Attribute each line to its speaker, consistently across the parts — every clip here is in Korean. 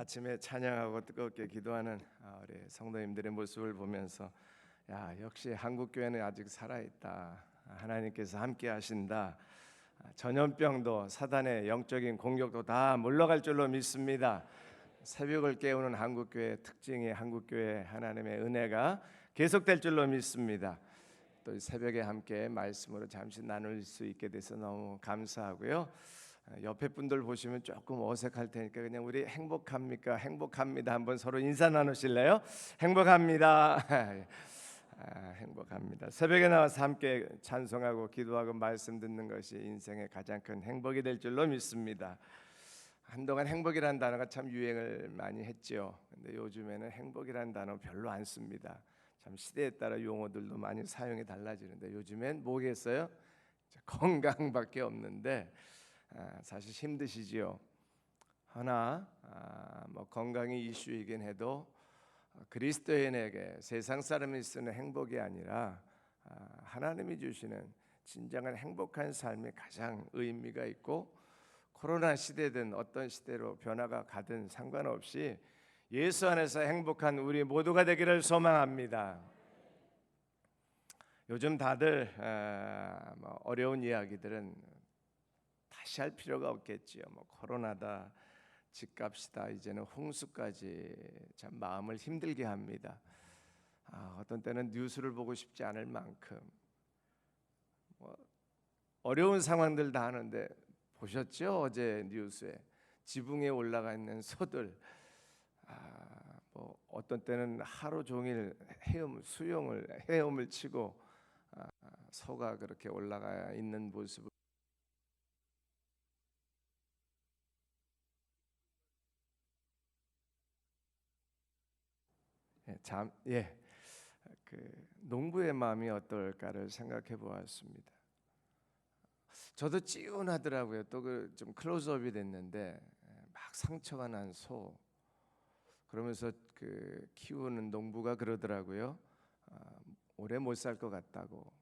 Speaker 1: 아침에 찬양하고 뜨겁게 기도하는 우리 성도님들의 모습을 보면서 역시 한국교회는 아직 살아있다. 하나님께서 함께 하신다. 전염병도 사단의 영적인 공격도 다 물러갈 줄로 믿습니다. 새벽을 깨우는 한국교회의 특징이 한국교회 하나님의 은혜가 계속될 줄로 믿습니다. 또 새벽에 함께 말씀으로 잠시 나눌 수 있게 돼서 너무 감사하고요. 옆에 분들 보시면 조금 어색할 테니까 그냥 우리 행복합니까? 행복합니다. 한번 서로 인사 나누실래요? 행복합니다. 행복합니다. 새벽에 나와서 함께 찬송하고 기도하고 말씀 듣는 것이 인생의 가장 큰 행복이 될 줄로 믿습니다. 한동안 행복이라는 단어가 참 유행을 많이 했죠. 근데 요즘에는 행복이라는 단어 별로 안 씁니다. 참 시대에 따라 용어들도 많이 사용이 달라지는데 요즘엔 뭐겠어요? 건강밖에 없는데 사실 힘드시지요. 하나 건강이 이슈이긴 해도 그리스도인에게 세상 사람이 쓰는 행복이 아니라 하나님이 주시는 진정한 행복한 삶이 가장 의미가 있고, 코로나 시대든 어떤 시대로 변화가 가든 상관없이 예수 안에서 행복한 우리 모두가 되기를 소망합니다. 요즘 다들 어려운 이야기들은 다시 할 필요가 없겠지요. 코로나다, 집값이다, 이제는 홍수까지 참 마음을 힘들게 합니다. 어떤 때는 뉴스를 보고 싶지 않을 만큼 어려운 상황들 다 하는데 보셨죠? 어제 뉴스에 지붕에 올라가 있는 소들, 어떤 때는 하루 종일 헤엄을 치고 소가 그렇게 올라가 있는 모습을 농부의 마음이 어떨까를 생각해 보았습니다. 저도 찌운하더라고요. 또 좀 클로즈업이 됐는데 막 상처가 난 소, 그러면서 키우는 농부가 그러더라고요. 오래 못 살 것 같다고.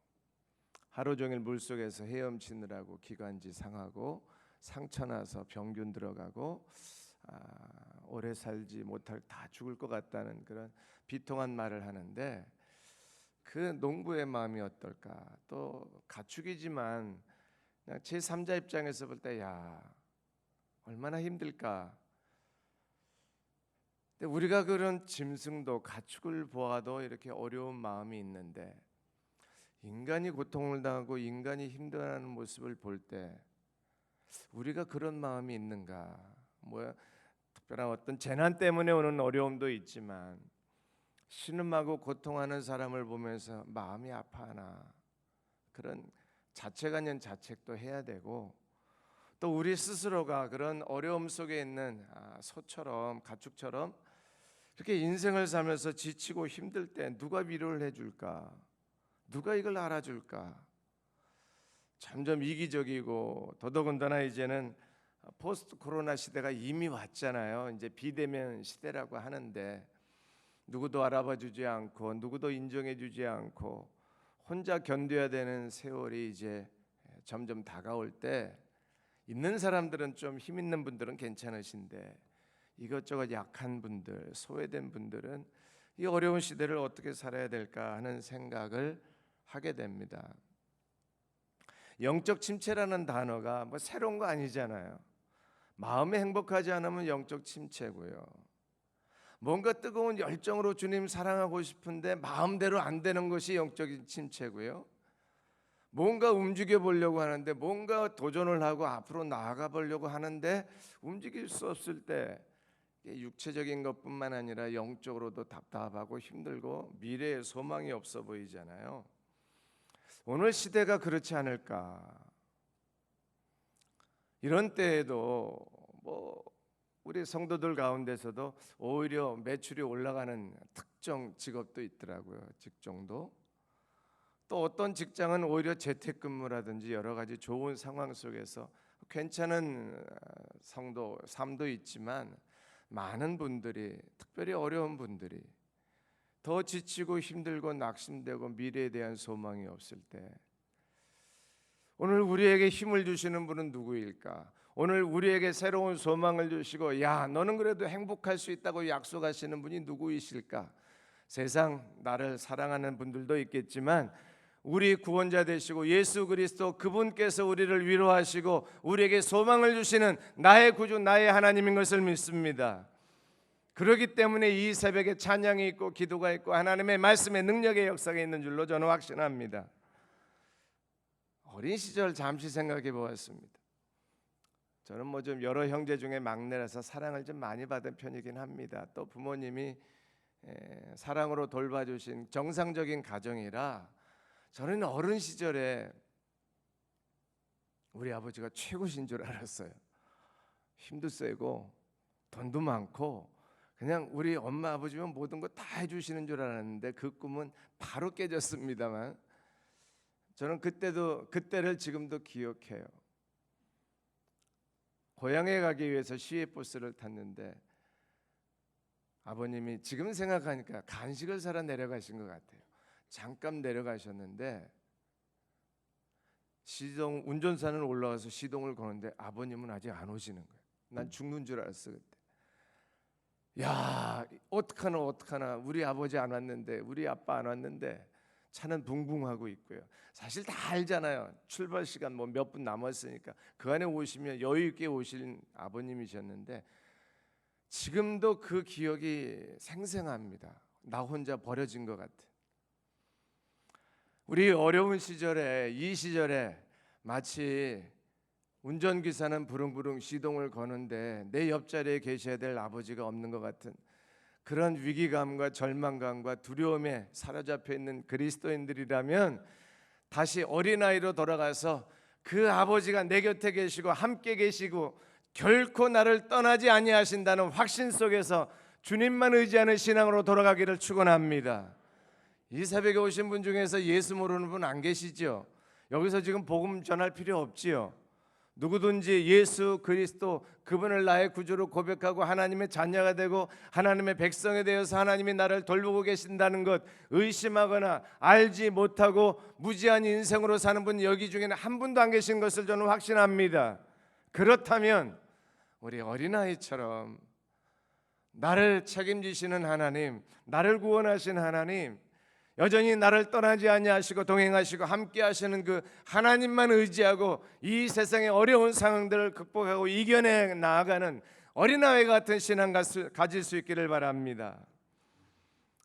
Speaker 1: 하루 종일 물속에서 헤엄치느라고 기관지 상하고 상처 나서 병균 들어가고 오래 살지 못할, 다 죽을 것 같다는 그런 비통한 말을 하는데, 그 농부의 마음이 어떨까? 또 가축이지만 그냥 제3자 입장에서 볼 때 얼마나 힘들까? 근데 우리가 그런 짐승도 가축을 보아도 이렇게 어려운 마음이 있는데, 인간이 고통을 당하고 인간이 힘들어하는 모습을 볼 때 우리가 그런 마음이 있는가? 특별한 어떤 재난 때문에 오는 어려움도 있지만 신음하고 고통하는 사람을 보면서 마음이 아파하나, 그런 자책아닌 자책도 해야 되고, 또 우리 스스로가 그런 어려움 속에 있는 소처럼, 가축처럼 그렇게 인생을 살면서 지치고 힘들 때 누가 위로를 해줄까? 누가 이걸 알아줄까? 점점 이기적이고, 더더군다나 이제는 포스트 코로나 시대가 이미 왔잖아요. 이제 비대면 시대라고 하는데 누구도 알아봐 주지 않고 누구도 인정해 주지 않고 혼자 견뎌야 되는 세월이 이제 점점 다가올 때, 있는 사람들은 좀 힘 있는 분들은 괜찮으신데 이것저것 약한 분들, 소외된 분들은 이 어려운 시대를 어떻게 살아야 될까 하는 생각을 하게 됩니다. 영적 침체라는 단어가 새로운 거 아니잖아요. 마음이 행복하지 않으면 영적 침체고요. 뭔가 뜨거운 열정으로 주님 사랑하고 싶은데 마음대로 안 되는 것이 영적인 침체고요. 뭔가 움직여 보려고 하는데, 뭔가 도전을 하고 앞으로 나아가 보려고 하는데 움직일 수 없을 때, 육체적인 것뿐만 아니라 영적으로도 답답하고 힘들고 미래에 소망이 없어 보이잖아요. 오늘 시대가 그렇지 않을까? 이런 때에도 우리 성도들 가운데서도 오히려 매출이 올라가는 특정 직업도 있더라고요. 직종도. 또 어떤 직장은 오히려 재택근무라든지 여러 가지 좋은 상황 속에서 괜찮은 성도 삶도 있지만, 많은 분들이, 특별히 어려운 분들이 더 지치고 힘들고 낙심되고 미래에 대한 소망이 없을 때, 오늘 우리에게 힘을 주시는 분은 누구일까? 오늘 우리에게 새로운 소망을 주시고 야 너는 그래도 행복할 수 있다고 약속하시는 분이 누구이실까? 세상 나를 사랑하는 분들도 있겠지만 우리 구원자 되시고 예수 그리스도 그분께서 우리를 위로하시고 우리에게 소망을 주시는 나의 구주 나의 하나님인 것을 믿습니다. 그렇기 때문에 이 새벽에 찬양이 있고 기도가 있고 하나님의 말씀의 능력의 역사가 있는 줄로 저는 확신합니다. 어린 시절 잠시 생각해 보았습니다. 저는 뭐 좀 여러 형제 중에 막내라서 사랑을 좀 많이 받은 편이긴 합니다. 또 부모님이 사랑으로 돌봐주신 정상적인 가정이라 저는 어린 시절에 우리 아버지가 최고신 줄 알았어요. 힘도 세고 돈도 많고 그냥 우리 엄마 아버지면 모든 거 다 해주시는 줄 알았는데 그 꿈은 바로 깨졌습니다만 저는 그때를 지금도 기억해요. 고향에 가기 위해서 시외버스를 탔는데 아버님이 지금 생각하니까 간식을 사러 내려가신 것 같아요. 잠깐 내려가셨는데 시동 운전사는 올라와서 시동을 거는데 아버님은 아직 안 오시는 거예요. 난 죽는 줄 알았어 그때. 야 어떡하나 우리 아버지 안 왔는데 우리 아빠 안 왔는데 차는 붕붕하고 있고요. 사실 다 알잖아요. 출발 시간 뭐 몇 분 남았으니까 그 안에 오시면 여유 있게 오실 아버님이셨는데 지금도 그 기억이 생생합니다. 나 혼자 버려진 것 같아. 우리 어려운 시절에 이 시절에 마치 운전기사는 부릉부릉 시동을 거는데 내 옆자리에 계셔야 될 아버지가 없는 것 같은 그런 위기감과 절망감과 두려움에 사로잡혀 있는 그리스도인들이라면 다시 어린아이로 돌아가서 그 아버지가 내 곁에 계시고 함께 계시고 결코 나를 떠나지 아니하신다는 확신 속에서 주님만 의지하는 신앙으로 돌아가기를 축원합니다. 이 새벽에 오신 분 중에서 예수 모르는 분 안 계시죠? 여기서 지금 복음 전할 필요 없지요. 누구든지 예수 그리스도 그분을 나의 구주로 고백하고 하나님의 자녀가 되고 하나님의 백성이 되어서 하나님이 나를 돌보고 계신다는 것 의심하거나 알지 못하고 무지한 인생으로 사는 분 여기 중에는 한 분도 안 계신 것을 저는 확신합니다. 그렇다면 우리 어린아이처럼 나를 책임지시는 하나님, 나를 구원하신 하나님, 여전히 나를 떠나지 아니하시고 동행하시고 함께 하시는 그 하나님만 의지하고 이 세상의 어려운 상황들을 극복하고 이겨내 나아가는 어린아이 같은 신앙 가질 수 있기를 바랍니다.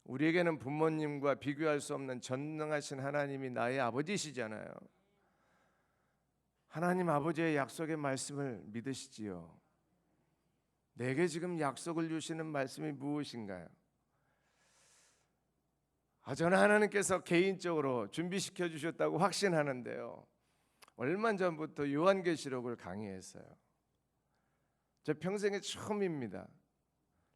Speaker 1: 우리에게는 부모님과 비교할 수 없는 전능하신 하나님이 나의 아버지시잖아요. 하나님 아버지의 약속의 말씀을 믿으시지요? 내게 지금 약속을 주시는 말씀이 무엇인가요? 저는 하나님께서 개인적으로 준비시켜 주셨다고 확신하는데요. 얼마 전부터 요한계시록을 강의했어요. 제 평생에 처음입니다.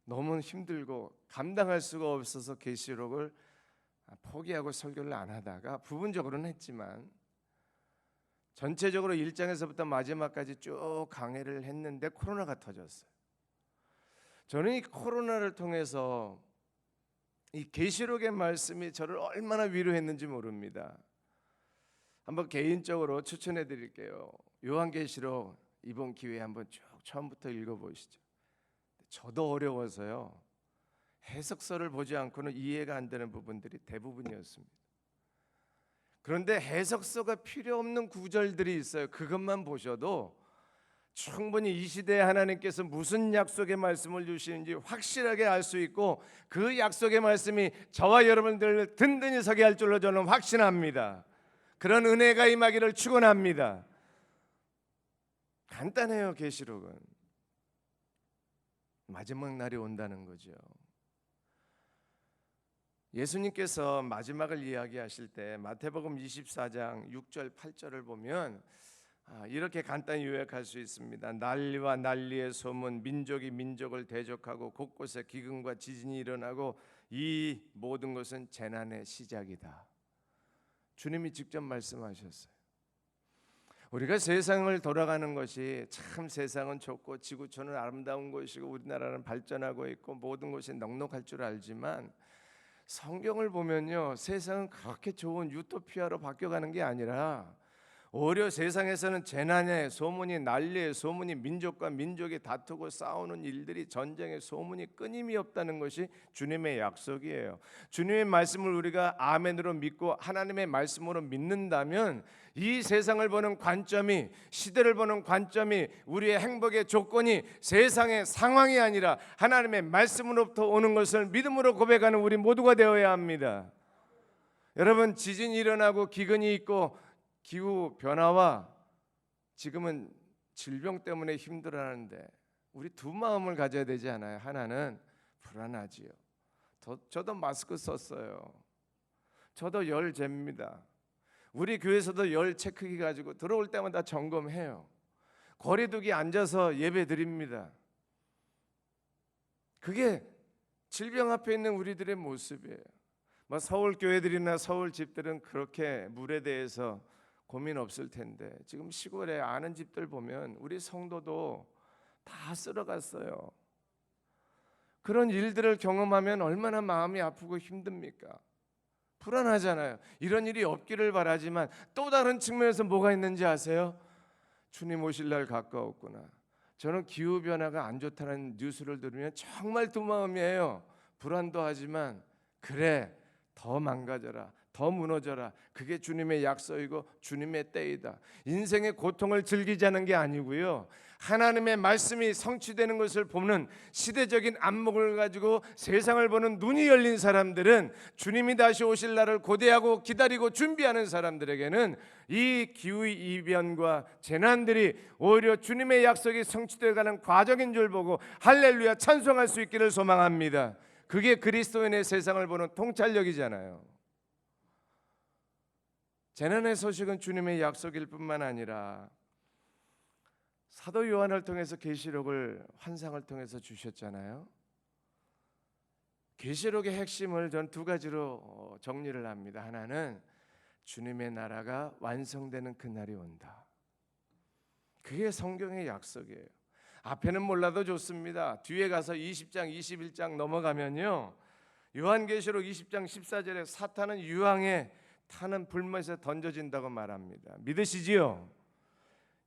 Speaker 1: 너무 힘들고 감당할 수가 없어서 계시록을 포기하고 설교를 안 하다가 부분적으로는 했지만 전체적으로 1장에서부터 마지막까지 쭉 강의를 했는데 코로나가 터졌어요. 저는 이 코로나를 통해서 이 계시록의 말씀이 저를 얼마나 위로했는지 모릅니다. 한번 개인적으로 추천해 드릴게요. 요한계시록 이번 기회에 한번 쭉 처음부터 읽어보시죠. 저도 어려워서요. 해석서를 보지 않고는 이해가 안 되는 부분들이 대부분이었습니다. 그런데 해석서가 필요 없는 구절들이 있어요. 그것만 보셔도 충분히 이 시대에 하나님께서 무슨 약속의 말씀을 주시는지 확실하게 알 수 있고 그 약속의 말씀이 저와 여러분들을 든든히 서게 할 줄로 저는 확신합니다. 그런 은혜가 임하기를 축원합니다. 간단해요. 계시록은 마지막 날이 온다는 거죠. 예수님께서 마지막을 이야기하실 때 마태복음 24장 6절 8절을 보면 이렇게 간단히 요약할 수 있습니다. 난리와 난리의 소문, 민족이 민족을 대적하고 곳곳에 기근과 지진이 일어나고 이 모든 것은 재난의 시작이다. 주님이 직접 말씀하셨어요. 우리가 세상을 돌아가는 것이 참 세상은 좋고 지구촌은 아름다운 곳이고 우리나라는 발전하고 있고 모든 것이 넉넉할 줄 알지만 성경을 보면요, 세상은 그렇게 좋은 유토피아로 바뀌어가는 게 아니라 오히려 세상에서는 재난의 소문이, 난리의 소문이, 민족과 민족이 다투고 싸우는 일들이, 전쟁의 소문이 끊임이 없다는 것이 주님의 약속이에요. 주님의 말씀을 우리가 아멘으로 믿고 하나님의 말씀으로 믿는다면 이 세상을 보는 관점이, 시대를 보는 관점이, 우리의 행복의 조건이 세상의 상황이 아니라 하나님의 말씀으로부터 오는 것을 믿음으로 고백하는 우리 모두가 되어야 합니다. 여러분, 지진이 일어나고 기근이 있고 기후 변화와 지금은 질병 때문에 힘들어하는데 우리 두 마음을 가져야 되지 않아요? 하나는 불안하지요. 저도 마스크 썼어요. 저도 열 잽니다. 우리 교회에서도 열 체크기 가지고 들어올 때마다 점검해요. 거리두기 앉아서 예배 드립니다. 그게 질병 앞에 있는 우리들의 모습이에요. 서울 교회들이나 서울 집들은 그렇게 물에 대해서 고민 없을 텐데 지금 시골에 아는 집들 보면 우리 성도도 다 쓸어갔어요. 그런 일들을 경험하면 얼마나 마음이 아프고 힘듭니까? 불안하잖아요. 이런 일이 없기를 바라지만 또 다른 측면에서 뭐가 있는지 아세요? 주님 오실 날 가까웠구나. 저는 기후변화가 안 좋다는 뉴스를 들으면 정말 두 마음이에요. 불안도 하지만 그래, 더 망가져라, 더 무너져라. 그게 주님의 약속이고 주님의 때이다. 인생의 고통을 즐기자는 게 아니고요, 하나님의 말씀이 성취되는 것을 보는 시대적인 안목을 가지고 세상을 보는 눈이 열린 사람들은, 주님이 다시 오실 날을 고대하고 기다리고 준비하는 사람들에게는 이 기후의 이변과 재난들이 오히려 주님의 약속이 성취되어가는 과정인 줄 보고 할렐루야 찬송할 수 있기를 소망합니다. 그게 그리스도인의 세상을 보는 통찰력이잖아요. 재난의 소식은 주님의 약속일 뿐만 아니라 사도 요한을 통해서 계시록을 환상을 통해서 주셨잖아요. 계시록의 핵심을 전 두 가지로 정리를 합니다. 하나는 주님의 나라가 완성되는 그날이 온다. 그게 성경의 약속이에요. 앞에는 몰라도 좋습니다. 뒤에 가서 20장 21장 넘어가면요, 요한계시록 20장 14절에 사탄은 유황에 타는 불못에 던져진다고 말합니다. 믿으시지요?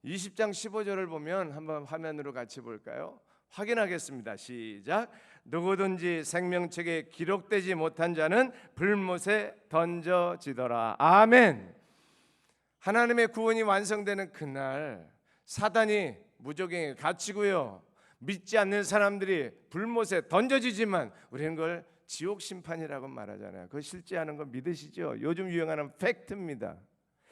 Speaker 1: 20장 15절을 보면 한번 화면으로 같이 볼까요? 확인하겠습니다. 시작. 누구든지 생명책에 기록되지 못한 자는 불못에 던져지더라. 아멘. 하나님의 구원이 완성되는 그날 사단이 무적행에 갇히고요, 믿지 않는 사람들이 불못에 던져지지만 우리는 그걸 지옥 심판이라고 말하잖아요. 그거 실제 하는 거 믿으시죠? 요즘 유행하는 팩트입니다.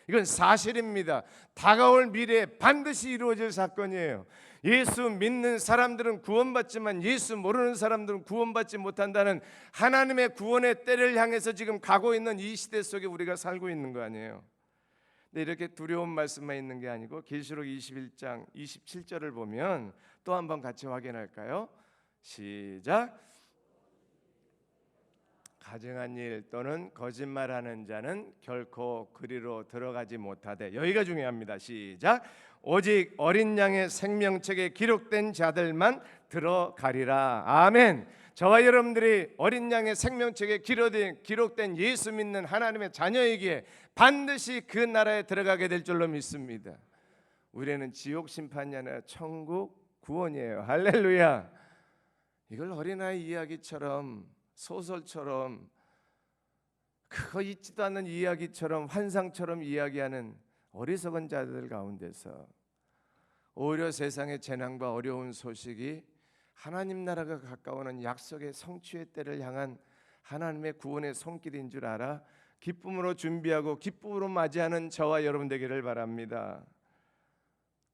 Speaker 1: 이건 사실입니다. 다가올 미래에 반드시 이루어질 사건이에요. 예수 믿는 사람들은 구원받지만 예수 모르는 사람들은 구원받지 못한다는 하나님의 구원의 때를 향해서 지금 가고 있는 이 시대 속에 우리가 살고 있는 거 아니에요. 근데 이렇게 두려운 말씀만 있는 게 아니고 계시록 21장 27절을 보면 또 한번 같이 확인할까요? 시작. 가증한 일 또는 거짓말하는 자는 결코 그리로 들어가지 못하되, 여기가 중요합니다. 시작. 오직 어린 양의 생명책에 기록된 자들만 들어가리라. 아멘. 저와 여러분들이 어린 양의 생명책에 기록된 예수 믿는 하나님의 자녀이기에 반드시 그 나라에 들어가게 될 줄로 믿습니다. 우리는 지옥 심판이 아니라 천국 구원이에요. 할렐루야. 이걸 어린아이 이야기처럼, 소설처럼, 그거 있지도 않는 이야기처럼, 환상처럼 이야기하는 어리석은 자들 가운데서 오히려 세상의 재난과 어려운 소식이 하나님 나라가 가까워오는 약속의 성취의 때를 향한 하나님의 구원의 손길인 줄 알아 기쁨으로 준비하고 기쁨으로 맞이하는 저와 여러분 되기를 바랍니다.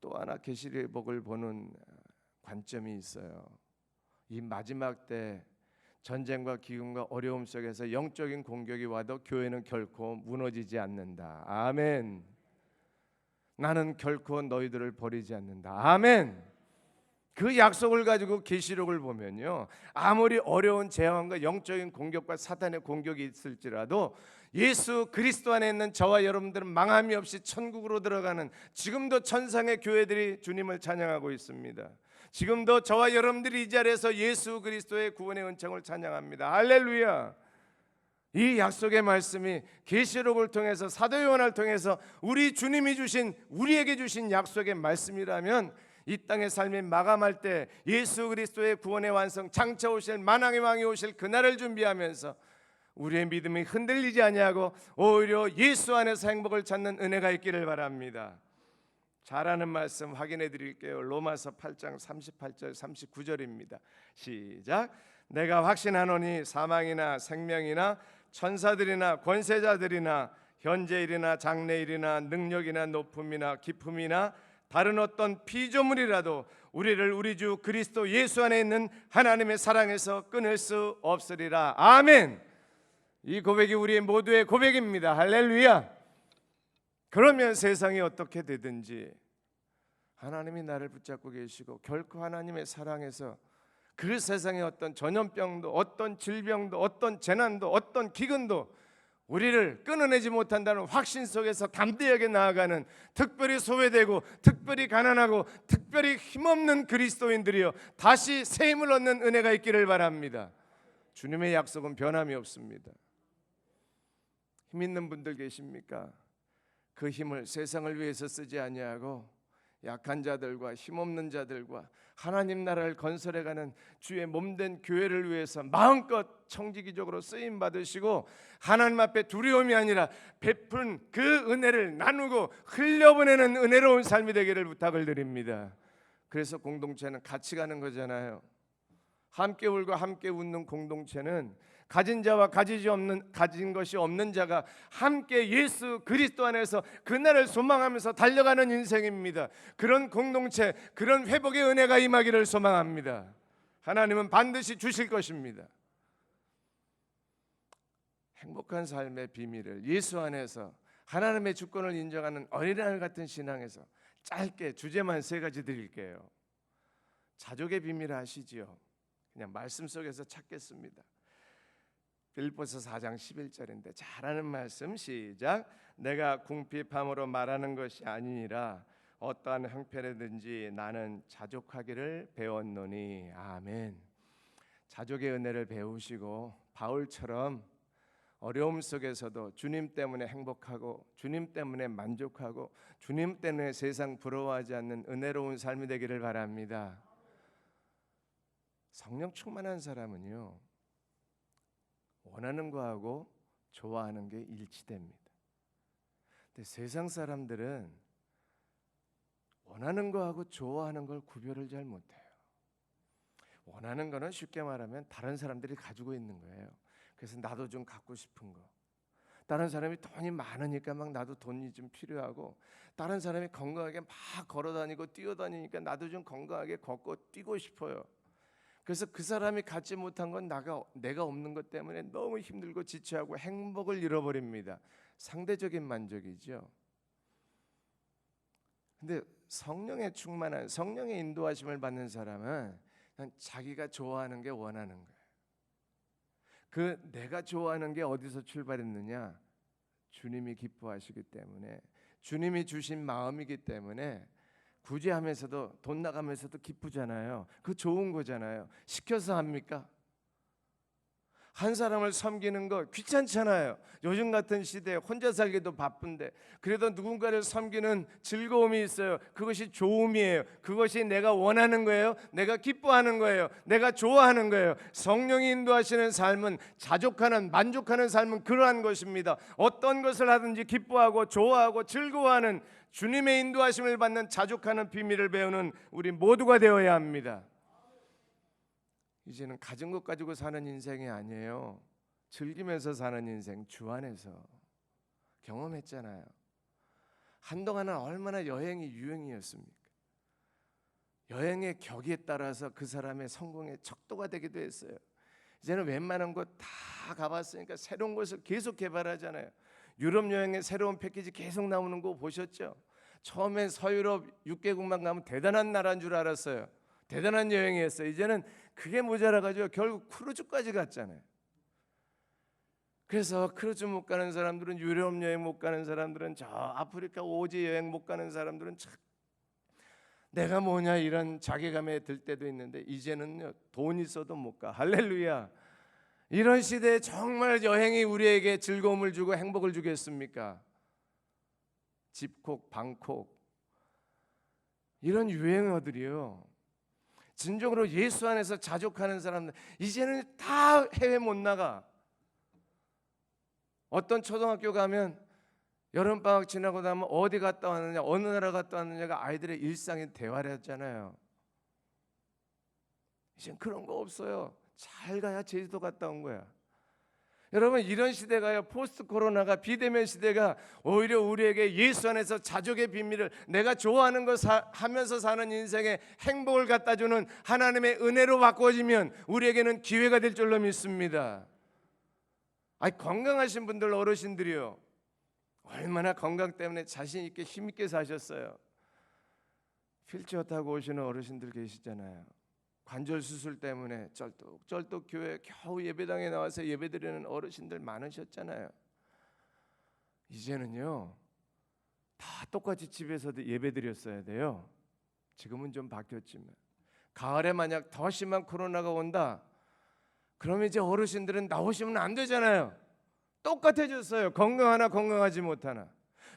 Speaker 1: 또 하나 계시록을 보는 관점이 있어요. 이 마지막 때 전쟁과 기근과 어려움 속에서 영적인 공격이 와도 교회는 결코 무너지지 않는다. 아멘. 나는 결코 너희들을 버리지 않는다. 아멘. 그 약속을 가지고 계시록을 보면요, 아무리 어려운 재앙과 영적인 공격과 사탄의 공격이 있을지라도 예수 그리스도 안에 있는 저와 여러분들은 망함이 없이 천국으로 들어가는, 지금도 천상의 교회들이 주님을 찬양하고 있습니다. 지금도 저와 여러분들이 이 자리에서 예수 그리스도의 구원의 은총을 찬양합니다. 할렐루야. 이 약속의 말씀이 계시록을 통해서 사도 요한을 통해서 우리 주님이 주신, 우리에게 주신 약속의 말씀이라면 이 땅의 삶이 마감할 때 예수 그리스도의 구원의 완성, 장차 오실 만왕의 왕이 오실 그날을 준비하면서 우리의 믿음이 흔들리지 아니하고 오히려 예수 안에서 행복을 찾는 은혜가 있기를 바랍니다. 잘하는 말씀 확인해 드릴게요. 로마서 8장 38절 39절입니다. 시작. 내가 확신하노니 사망이나 생명이나 천사들이나 권세자들이나 현재일이나 장래일이나 능력이나 높음이나 깊음이나 다른 어떤 피조물이라도 우리를 우리 주 그리스도 예수 안에 있는 하나님의 사랑에서 끊을 수 없으리라. 아멘. 이 고백이 우리 모두의 고백입니다. 할렐루야. 그러면 세상이 어떻게 되든지 하나님이 나를 붙잡고 계시고 결코 하나님의 사랑에서 그 세상의 어떤 전염병도, 어떤 질병도, 어떤 재난도, 어떤 기근도 우리를 끊어내지 못한다는 확신 속에서 담대하게 나아가는, 특별히 소외되고 특별히 가난하고 특별히 힘없는 그리스도인들이여 다시 새 힘을 얻는 은혜가 있기를 바랍니다. 주님의 약속은 변함이 없습니다. 힘 있는 분들 계십니까? 그 힘을 세상을 위해서 쓰지 아니하고 약한 자들과 힘없는 자들과 하나님 나라를 건설해가는 주의 몸된 교회를 위해서 마음껏 청지기적으로 쓰임 받으시고 하나님 앞에 두려움이 아니라 베푼 그 은혜를 나누고 흘려보내는 은혜로운 삶이 되기를 부탁을 드립니다. 그래서 공동체는 같이 가는 거잖아요. 함께 울고 함께 웃는 공동체는 가진 자와 가진 것이 없는 자가 함께 예수 그리스도 안에서 그날을 소망하면서 달려가는 인생입니다. 그런 공동체, 그런 회복의 은혜가 임하기를 소망합니다. 하나님은 반드시 주실 것입니다. 행복한 삶의 비밀을 예수 안에서 하나님의 주권을 인정하는 어린아이 같은 신앙에서 짧게 주제만 3가지 드릴게요. 자족의 비밀 아시지요? 그냥 말씀 속에서 찾겠습니다. 빌립보서 4장 11절인데 잘하는 말씀 시작. 내가 궁핍함으로 말하는 것이 아니니라 어떠한 형편이든지 나는 자족하기를 배웠노니. 아멘. 자족의 은혜를 배우시고 바울처럼 어려움 속에서도 주님 때문에 행복하고 주님 때문에 만족하고 주님 때문에 세상 부러워하지 않는 은혜로운 삶이 되기를 바랍니다. 성령 충만한 사람은요, 원하는 거하고 좋아하는 게 일치됩니다. 근데 세상 사람들은 원하는 거하고 좋아하는 걸 구별을 잘 못해요. 원하는 거는 쉽게 말하면 다른 사람들이 가지고 있는 거예요. 그래서 나도 좀 갖고 싶은 거. 다른 사람이 돈이 많으니까 막 나도 돈이 좀 필요하고, 다른 사람이 건강하게 막 걸어다니고 뛰어다니니까 나도 좀 건강하게 걷고 뛰고 싶어요. 그래서 그 사람이 갖지 못한 건 내가 없는 것 때문에 너무 힘들고 지체하고 행복을 잃어버립니다. 상대적인 만족이죠. 근데 성령의 충만한, 성령의 인도하심을 받는 사람은 그냥 자기가 좋아하는 게 원하는 거예요. 그 내가 좋아하는 게 어디서 출발했느냐? 주님이 기뻐하시기 때문에, 주님이 주신 마음이기 때문에 구제하면서도 돈 나가면서도 기쁘잖아요. 그 좋은 거잖아요. 시켜서 합니까? 한 사람을 섬기는 거 귀찮잖아요. 요즘 같은 시대에 혼자 살기도 바쁜데 그래도 누군가를 섬기는 즐거움이 있어요. 그것이 좋음이에요. 그것이 내가 원하는 거예요. 내가 기뻐하는 거예요. 내가 좋아하는 거예요. 성령이 인도하시는 삶은, 자족하는, 만족하는 삶은 그러한 것입니다. 어떤 것을 하든지 기뻐하고 좋아하고 즐거워하는, 주님의 인도하심을 받는 자족하는 비밀을 배우는 우리 모두가 되어야 합니다. 이제는 가진 것 가지고 사는 인생이 아니에요. 즐기면서 사는 인생, 주 안에서. 경험했잖아요. 한동안은 얼마나 여행이 유행이었습니까? 여행의 격에 따라서 그 사람의 성공의 척도가 되기도 했어요. 이제는 웬만한 곳 다 가봤으니까 새로운 것을 계속 개발하잖아요. 유럽 여행의 새로운 패키지 계속 나오는 거 보셨죠? 처음엔 서유럽 6개국만 가면 대단한 나라인 줄 알았어요. 대단한 여행이었어요. 이제는 그게 모자라가지고 결국 크루즈까지 갔잖아요. 그래서 크루즈 못 가는 사람들은, 유럽 여행 못 가는 사람들은, 저 아프리카 오지 여행 못 가는 사람들은 참 내가 뭐냐 이런 자괴감에 들 때도 있는데, 이제는요 돈 있어도 못 가. 할렐루야. 이런 시대에 정말 여행이 우리에게 즐거움을 주고 행복을 주겠습니까? 집콕, 방콕 이런 유행어들이요. 진정으로 예수 안에서 자족하는 사람들 이제는 다 해외 못 나가. 어떤 초등학교 가면 여름방학 지나고 나면 어디 갔다 왔느냐, 어느 나라 갔다 왔느냐가 아이들의 일상의 대화였잖아요. 이젠 그런 거 없어요. 잘 가야 제주도 갔다 온 거야. 여러분, 이런 시대가요, 포스트 코로나가 비대면 시대가 오히려 우리에게 예수 안에서 자족의 비밀을, 내가 좋아하는 거 하면서 사는 인생에 행복을 갖다 주는 하나님의 은혜로 바꿔지면 우리에게는 기회가 될 줄로 믿습니다. 건강하신 분들, 어르신들이요, 얼마나 건강 때문에 자신 있게 힘 있게 사셨어요. 휠체어 타고 오시는 어르신들 계시잖아요. 관절 수술 때문에 쩔뚝 교회 겨우 예배당에 나와서 예배드리는 어르신들 많으셨잖아요. 이제는요, 다 똑같이 집에서도 예배드렸어야 돼요. 지금은 좀 바뀌었지만 가을에 만약 더 심한 코로나가 온다 그러면 이제 어르신들은 나오시면 안 되잖아요. 똑같아졌어요. 건강하나 건강하지 못하나.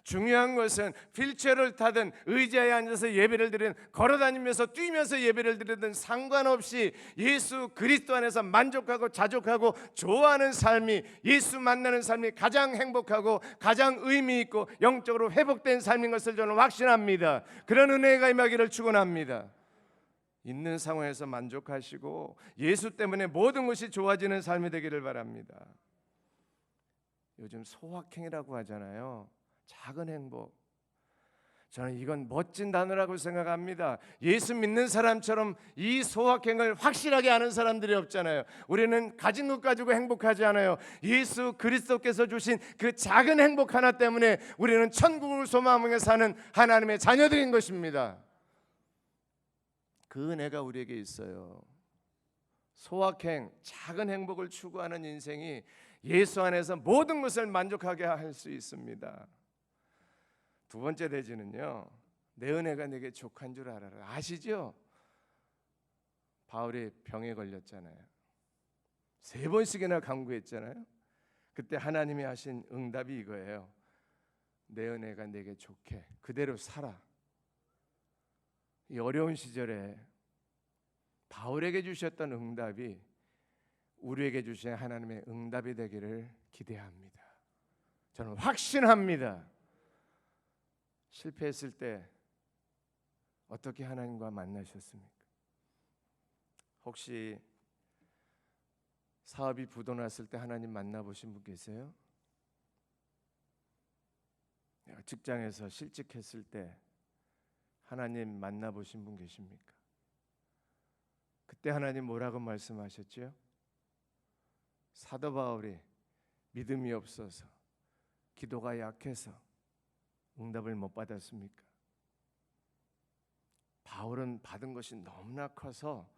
Speaker 1: 중요한 것은 휠체어를 타든 의자에 앉아서 예배를 드리든 걸어다니면서 뛰면서 예배를 드리든 상관없이 예수 그리스도 안에서 만족하고 자족하고 좋아하는 삶이, 예수 만나는 삶이 가장 행복하고 가장 의미 있고 영적으로 회복된 삶인 것을 저는 확신합니다. 그런 은혜가 임하기를 축원합니다. 있는 상황에서 만족하시고 예수 때문에 모든 것이 좋아지는 삶이 되기를 바랍니다. 요즘 소확행이라고 하잖아요. 작은 행복. 저는 이건 멋진 단어라고 생각합니다. 예수 믿는 사람처럼 이 소확행을 확실하게 아는 사람들이 없잖아요. 우리는 가진 것 가지고 행복하지 않아요. 예수 그리스도께서 주신 그 작은 행복 하나 때문에 우리는 천국을 소망하며 사는 하나님의 자녀들인 것입니다. 그 은혜가 우리에게 있어요. 소확행, 작은 행복을 추구하는 인생이 예수 안에서 모든 것을 만족하게 할 수 있습니다. 두 번째 대지는요, 내 은혜가 내게 족한 줄 알아라. 아시죠? 바울이 병에 걸렸잖아요. 3번씩이나 간구했잖아요. 그때 하나님이 하신 응답이 이거예요. 내 은혜가 내게 좋게 그대로 살아. 이 어려운 시절에 바울에게 주셨던 응답이 우리에게 주신 하나님의 응답이 되기를 기대합니다. 저는 확신합니다. 실패했을 때 어떻게 하나님과 만나셨습니까? 혹시 사업이 부도났을 때 하나님 만나보신 분 계세요? 직장에서 실직했을 때 하나님 만나보신 분 계십니까? 그때 하나님 뭐라고 말씀하셨죠? 사도 바울이 믿음이 없어서 기도가 약해서 응답을 못 받았습니까? 바울은 받은 것이 너무나 커서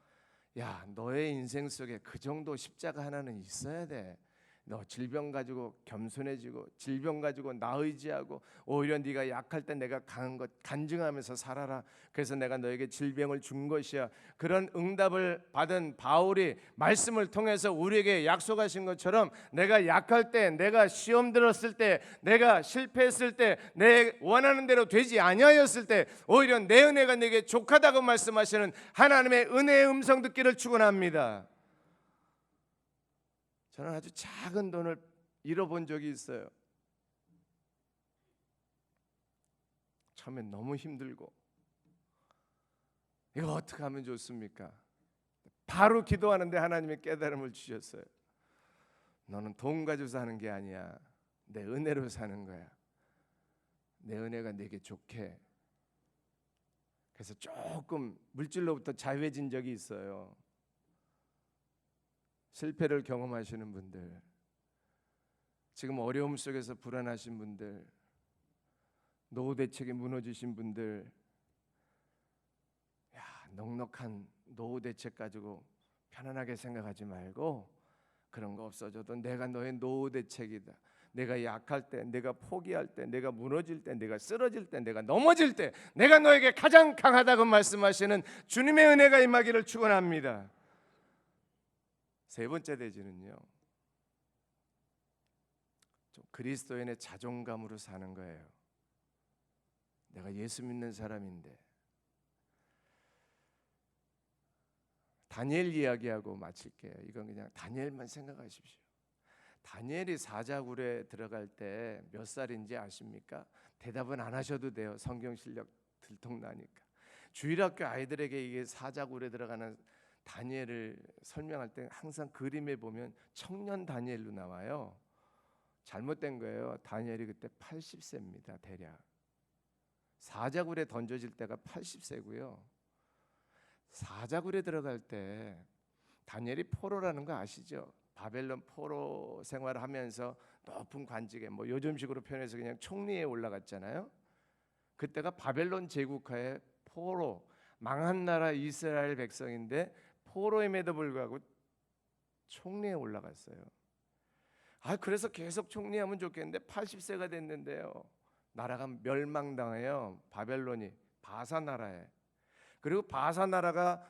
Speaker 1: 야, 너의 인생 속에 그 정도 십자가 하나는 있어야 돼. 너 질병 가지고 겸손해지고 질병 가지고 나 의지하고 오히려 네가 약할 때 내가 강한 것 간증하면서 살아라. 그래서 내가 너에게 질병을 준 것이야. 그런 응답을 받은 바울이 말씀을 통해서 우리에게 약속하신 것처럼 내가 약할 때, 내가 시험 들었을 때, 내가 실패했을 때, 내 원하는 대로 되지 아니하였을 때 오히려 내 은혜가 내게 족하다고 말씀하시는 하나님의 은혜의 음성 듣기를 축원합니다. 저는 아주 작은 돈을 잃어본 적이 있어요. 처음엔 너무 힘들고 이거 어떻게 하면 좋습니까? 바로 기도하는데 하나님이 깨달음을 주셨어요. 너는 돈 가지고 사는 게 아니야. 내 은혜로 사는 거야. 내 은혜가 내게 좋게. 그래서 조금 물질로부터 자유해진 적이 있어요. 실패를 경험하시는 분들, 지금 어려움 속에서 불안하신 분들, 노후 대책이 무너지신 분들, 야, 넉넉한 노후 대책 가지고 편안하게 생각하지 말고 그런 거 없어져도 내가 너의 노후 대책이다. 내가 약할 때, 내가 포기할 때, 내가 무너질 때, 내가 쓰러질 때, 내가 넘어질 때 내가 너에게 가장 강하다고 말씀하시는 주님의 은혜가 임하기를 축원합니다. 세 번째 대지는요, 좀 그리스도인의 자존감으로 사는 거예요. 내가 예수 믿는 사람인데. 다니엘 이야기하고 마칠게요. 이건 그냥 다니엘만 생각하십시오. 다니엘이 사자굴에 들어갈 때 몇 살인지 아십니까? 대답은 안 하셔도 돼요. 성경 실력 들통나니까. 주일학교 아이들에게 이게 사자굴에 들어가는 다니엘을 설명할 때 항상 그림에 보면 청년 다니엘로 나와요. 잘못된 거예요. 다니엘이 그때 80세입니다. 대략. 사자굴에 던져질 때가 80세고요. 사자굴에 들어갈 때 다니엘이 포로라는 거 아시죠? 바벨론 포로 생활을 하면서 높은 관직에 뭐 요즘식으로 표현해서 그냥 총리에 올라갔잖아요. 그때가 바벨론 제국하에 포로, 망한 나라 이스라엘 백성인데 포로임에도 불구하고 총리에 올라갔어요. 그래서 계속 총리하면 좋겠는데 80세가 됐는데요. 나라가 멸망당해요. 바벨론이 바사 나라에. 그리고 바사 나라가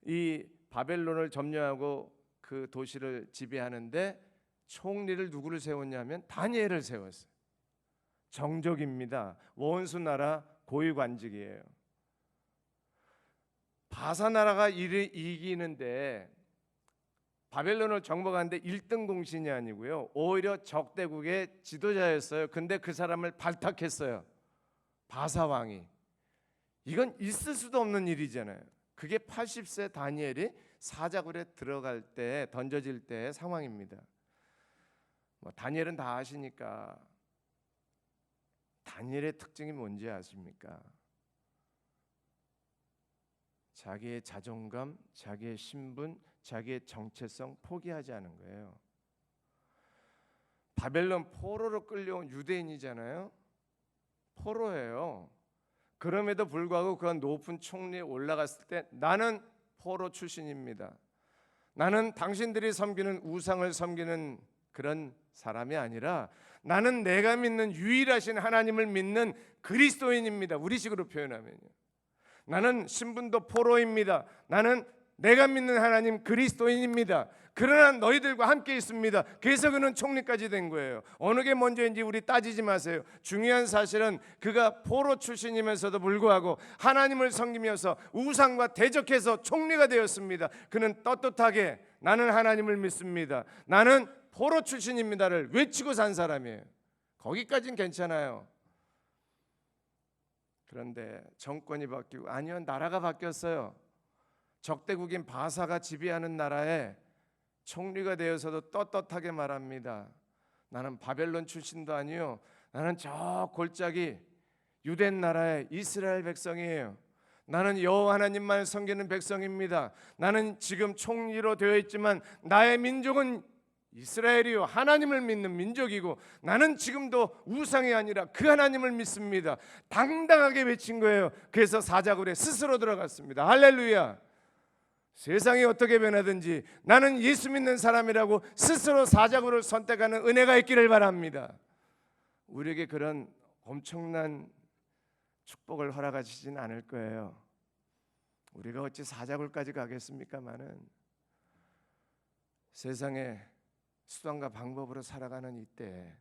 Speaker 1: 이 바벨론을 점령하고 그 도시를 지배하는데 총리를 누구를 세웠냐면 다니엘을 세웠어요. 정적입니다. 원수 나라 고위관직이에요. 바사 나라가 이기는데 바벨론을 정복하는데 1등 공신이 아니고요. 오히려 적대국의 지도자였어요. 근데 그 사람을 발탁했어요. 바사 왕이. 이건 있을 수도 없는 일이잖아요. 그게 80세 다니엘이 사자굴에 들어갈 때 던져질 때의 상황입니다. 다니엘은 다 아시니까 다니엘의 특징이 뭔지 아십니까? 자기의 자존감, 자기의 신분, 자기의 정체성 포기하지 않은 거예요. 바벨론 포로로 끌려온 유대인이잖아요. 포로예요. 그럼에도 불구하고 그 높은 총리에 올라갔을 때 나는 포로 출신입니다. 나는 당신들이 섬기는 우상을 섬기는 그런 사람이 아니라 나는 내가 믿는 유일하신 하나님을 믿는 그리스도인입니다. 우리식으로 표현하면요. 나는 신분도 포로입니다. 나는 내가 믿는 하나님 그리스도인입니다. 그러나 너희들과 함께 있습니다. 그래서 그는 총리까지 된 거예요. 어느 게 먼저인지 우리 따지지 마세요. 중요한 사실은 그가 포로 출신이면서도 불구하고 하나님을 섬기면서 우상과 대적해서 총리가 되었습니다. 그는 떳떳하게 나는 하나님을 믿습니다. 나는 포로 출신입니다를 외치고 산 사람이에요. 거기까지는 괜찮아요. 그런데 정권이 바뀌고 아니요, 나라가 바뀌었어요. 적대국인 바사가 지배하는 나라에 총리가 되어서도 떳떳하게 말합니다. 나는 바벨론 출신도 아니요, 나는 저 골짜기 유대 나라의 이스라엘 백성이에요. 나는 여호와 하나님만 섬기는 백성입니다. 나는 지금 총리로 되어 있지만 나의 민족은 이스라엘이요, 하나님을 믿는 민족이고 나는 지금도 우상이 아니라 그 하나님을 믿습니다. 당당하게 외친 거예요. 그래서 사자굴에 스스로 들어갔습니다. 할렐루야. 세상이 어떻게 변하든지 나는 예수 믿는 사람이라고 스스로 사자굴을 선택하는 은혜가 있기를 바랍니다. 우리에게 그런 엄청난 축복을 허락하시진 않을 거예요. 우리가 어찌 사자굴까지 가겠습니까마는 세상에 수단과 방법으로 살아가는 이때,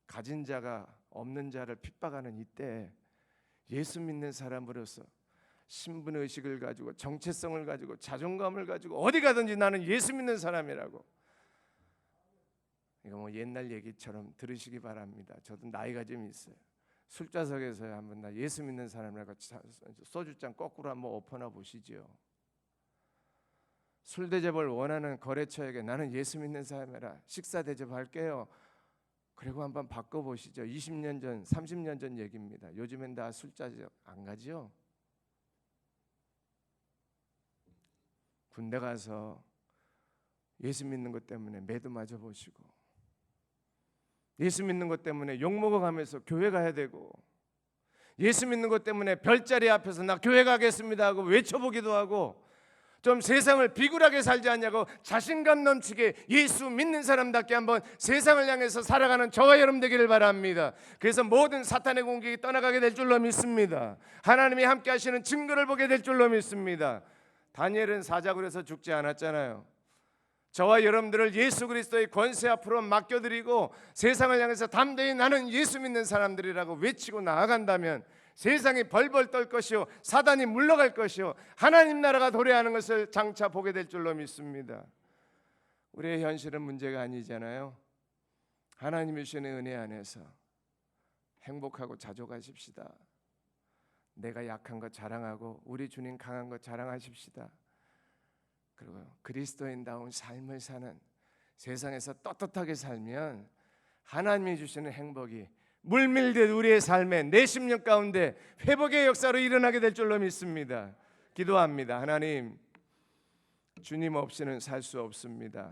Speaker 1: 가진 자가 없는 자를 핍박하는 이때 예수 믿는 사람으로서 신분의식을 가지고 정체성을 가지고 자존감을 가지고 어디 가든지 나는 예수 믿는 사람이라고, 이거 뭐 옛날 얘기처럼 들으시기 바랍니다. 저도 나이가 좀 있어요. 술자석에서 한번 나 예수 믿는 사람이라고 소주잔 거꾸로 한번 엎어나 보시죠. 술 대접을 원하는 거래처에게 나는 예수 믿는 사람이라 식사 대접할게요. 그리고 한번 바꿔보시죠. 20년 전, 30년 전 얘기입니다. 요즘엔 다 술자석 안 가죠. 군대 가서 예수 믿는 것 때문에 매도 맞아 보시고, 예수 믿는 것 때문에 욕 먹어가면서 교회 가야 되고, 예수 믿는 것 때문에 별자리 앞에서 나 교회 가겠습니다 하고 외쳐보기도 하고, 좀 세상을 비굴하게 살지 않냐고 자신감 넘치게 예수 믿는 사람답게 한번 세상을 향해서 살아가는 저와 여러분 되기를 바랍니다. 그래서 모든 사탄의 공격이 떠나가게 될 줄로 믿습니다. 하나님이 함께 하시는 증거를 보게 될 줄로 믿습니다. 다니엘은 사자굴에서 죽지 않았잖아요. 저와 여러분들을 예수 그리스도의 권세 앞으로 맡겨드리고 세상을 향해서 담대히 나는 예수 믿는 사람들이라고 외치고 나아간다면 세상이 벌벌 떨 것이요 사단이 물러갈 것이요 하나님 나라가 도래하는 것을 장차 보게 될 줄로 믿습니다. 우리의 현실은 문제가 아니잖아요. 하나님이 주시는 은혜 안에서 행복하고 자족하십시다. 내가 약한 것 자랑하고 우리 주님 강한 것 자랑하십시다. 그리고 그리스도인다운 삶을 사는, 세상에서 떳떳하게 살면 하나님이 주시는 행복이 물밀듯 우리의 삶에 내 심령 가운데 회복의 역사로 일어나게 될 줄로 믿습니다. 기도합니다. 하나님, 주님 없이는 살 수 없습니다.